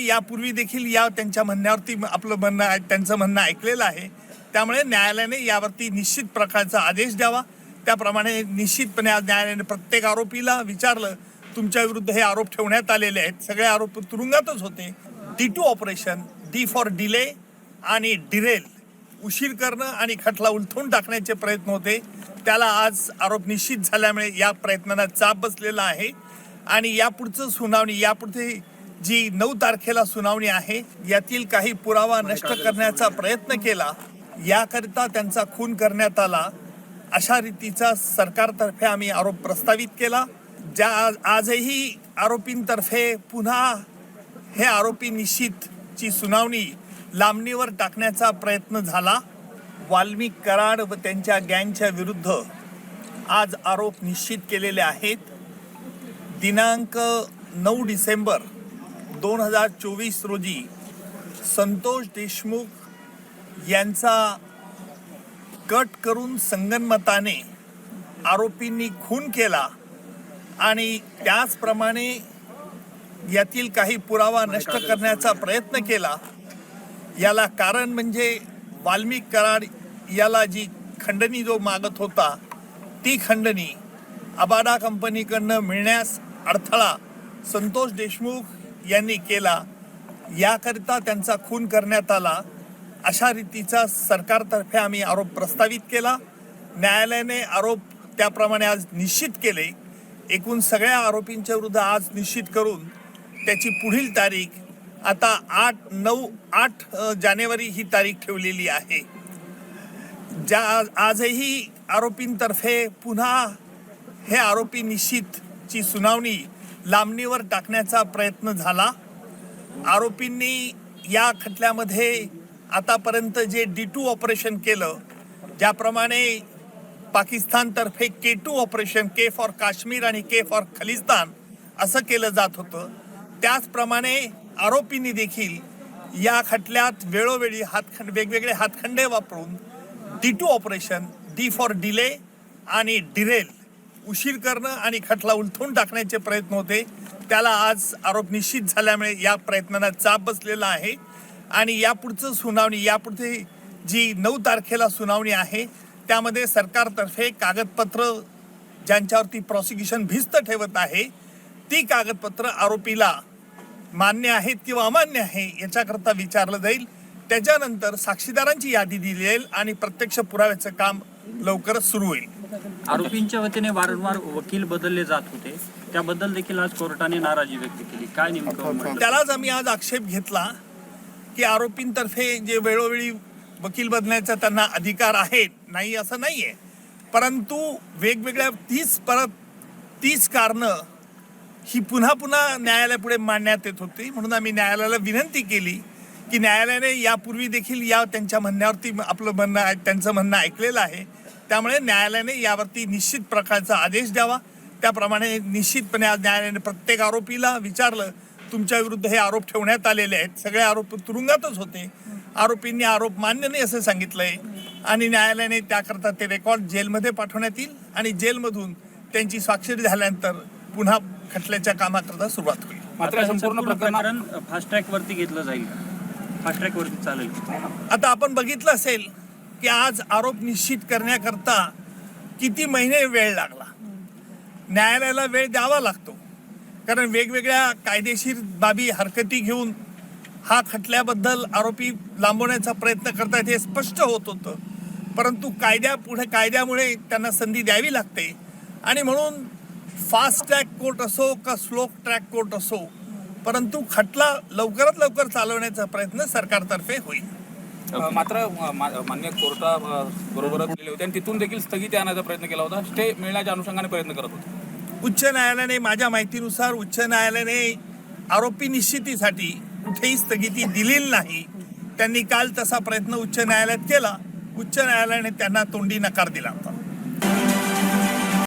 यापूर्वी देखील या त्यांच्या म्हणण्यावरती त्यांचं म्हणणं ऐकलेलं आहे। त्यामुळे न्यायालयाने यावरती निश्चित प्रकारचा आदेश द्यावा। त्याप्रमाणे निश्चितपणे आज न्यायालयाने प्रत्येक आरोपीला विचारलं, तुमच्या विरुद्ध हे आरोप ठेवण्यात आलेले आहेत, सगळे आरोप तुरुंगातच होते। D2 operation, D for delay आणि डिरेल, उशीर करणं आणि खटला उलथून टाकण्याचे प्रयत्न होते। त्याला आज आरोप निश्चित झाल्यामुळे या प्रयत्नांना चाप बसलेला आहे आणि यापुढचं सुनावणी, यापुढे जी 9 तारखेला सुनावणी आहे, यातील काही पुरावा नष्ट करण्याचा प्रयत्न केला, याकरिता त्यांचा खून करण्यात आला, अशा रीतीचा सरकारतर्फे आम्ही आरोप प्रस्तावित केला। आजही आरोपींतर्फे पुन्हा हे आरोपी निश्चितची सुनावणी लांबणीवर टाकण्याचा प्रयत्न झाला। वाल्मिक कराड व त्यांच्या गँगच्या विरुद्ध आज आरोप निश्चित केलेले आहेत। दिनांक 9 डिसेंबर 2024 रोजी संतोष देशमुख यांचा कट करून संगनमताने आरोपींनी खून केला आणि त्याचप्रमाणे यातील काही पुरावा नष्ट करण्याचा प्रयत्न केला। याला कारण म्हणजे वाल्मिक कराड याला जी खंडणी जो मागत होता, ती खंडणी अबाडा कंपनीकडनं मिळण्यास अडथळा संतोष देशमुख यांनी केला, याकरिता त्यांचा खून करण्यात आला, अशा रीतीचा सरकारतर्फे आम्ही आरोप प्रस्तावित केला। न्यायालयाने आरोप त्याप्रमाणे आज निश्चित केले। एकूण सगळ्या आरोपींच्या विरुद्ध आज निश्चित करून त्याची पुढील तारीख आता 8 जानेवारी ही तारीख ठेवलेली आहे। आजही आरोपींतर्फे पुन्हा हे आरोपी निश्चितची सुनावणी लांबणीवर टाकण्याचा प्रयत्न झाला। आरोपींनी या खटल्यामध्ये आतापर्यंत जे D2 ऑपरेशन केलं, ज्याप्रमाणे पाकिस्तानतर्फे K2 operation, K for Kashmir आणि K फॉर खलिस्तान असं केलं जात होतं, त्याचप्रमाणे आरोपींनी देखील या खटल्यात वेळोवेळी वेगवेगळे हातखंडे वापरून D2 operation, D for delay आणि डिरेल, उशीर करणं आणि खटला उलथून टाकण्याचे प्रयत्न होते। त्याला आज आरोप निश्चित झाल्यामुळे या प्रयत्नांना चाप बसलेला आहे आणि यापुढचं सुनावणी, यापुढे जी 9 तारखेला सुनावणी आहे, त्यामध्ये सरकारतर्फे कागदपत्र ज्यांच्यावरती प्रॉसिक्युशन भिस्त ठेवत आहे, ती कागदपत्र आरोपीला मान्य आहेत किंवा अमान्य आहे याच्याकरता विचारलं जाईल। त्याच्यानंतर साक्षीदारांची यादी दिली जाईल आणि प्रत्यक्ष पुराव्याचं काम लवकरच सुरू होईल। आरोपींच्या वतीने वारंवार वकील बदलले जात होते, त्याबद्दल देखील आज कोर्टाने नाराजी व्यक्त केली, काय नेमकं? त्यालाच आम्ही आज आक्षेप घेतला की आरोपींतर्फे जे वेळोवेळी वकील बदलण्याचा त्यांना अधिकार आहे, नाही असं नाही आहे, परंतु वेगवेगळ्या 30 कारणं ही पुन्हा न्यायालयापुढे मांडण्यात येत होती। म्हणून आम्ही न्यायालयाला विनंती केली की न्यायालयाने यापूर्वी देखील या त्यांच्या म्हणण्यावरती त्यांचं म्हणणं ऐकलेलं आहे। त्यामुळे न्यायालयाने यावरती निश्चित प्रकारचा आदेश द्यावा। त्याप्रमाणे निश्चितपणे आज न्यायालयाने प्रत्येक आरोपीला विचारलं, तुमच्या विरुद्ध हे आरोप ठेवण्यात आलेले आहेत, सगळे आरोप तुरुंगातच होते, आरोपींनी आरोप मान्य नाही असं सांगितलंय आणि न्यायालयाने त्याकरता ते रेकॉर्ड जेलमध्ये पाठवण्यात येईल आणि जेलमधून त्यांची स्वाक्षरी झाल्यानंतर पुन्हा खटल्याच्या कामाकरता सुरुवात होईल। मात्र संपूर्ण प्रकरण फास्ट ट्रॅक वरती घेतलं जाईल, फास्ट ट्रॅक वरती चालेल। आता आपण बघितलं असेल की आज आरोप निश्चित करण्याकरता किती महिने वेळ लागला। न्यायालयाला वेळ द्यावा लागतो, कारण वेगवेगळ्या कायदेशीर बाबी हरकती घेऊन हा खटल्याबद्दल आरोपी लांबवण्याचा प्रयत्न करतात हे स्पष्ट होत होतं, परंतु कायद्यामुळे त्यांना संधी द्यावी लागते आणि म्हणून फास्ट ट्रॅक कोर्ट असो का स्लो ट्रॅक कोर्ट असो, परंतु खटला लवकरात लवकर चालवण्याचा प्रयत्न सरकारतर्फे होईल। मात्र मान्य कोर्टाबरोबरच गेले होते आणि तिथून देखील स्थगिती आणायचा प्रयत्न केला होता, स्टे मिळण्याच्या अनुषंगाने प्रयत्न करत होते। उच्च न्यायालयाने, माझ्या माहितीनुसार उच्च न्यायालयाने आरोपी निश्चितीसाठी कुठेही स्थगिती दिलेली नाही। त्यांनी काल तसा प्रयत्न उच्च न्यायालयात केला, उच्च न्यायालयाने त्यांना तोंडी नकार दिला होता।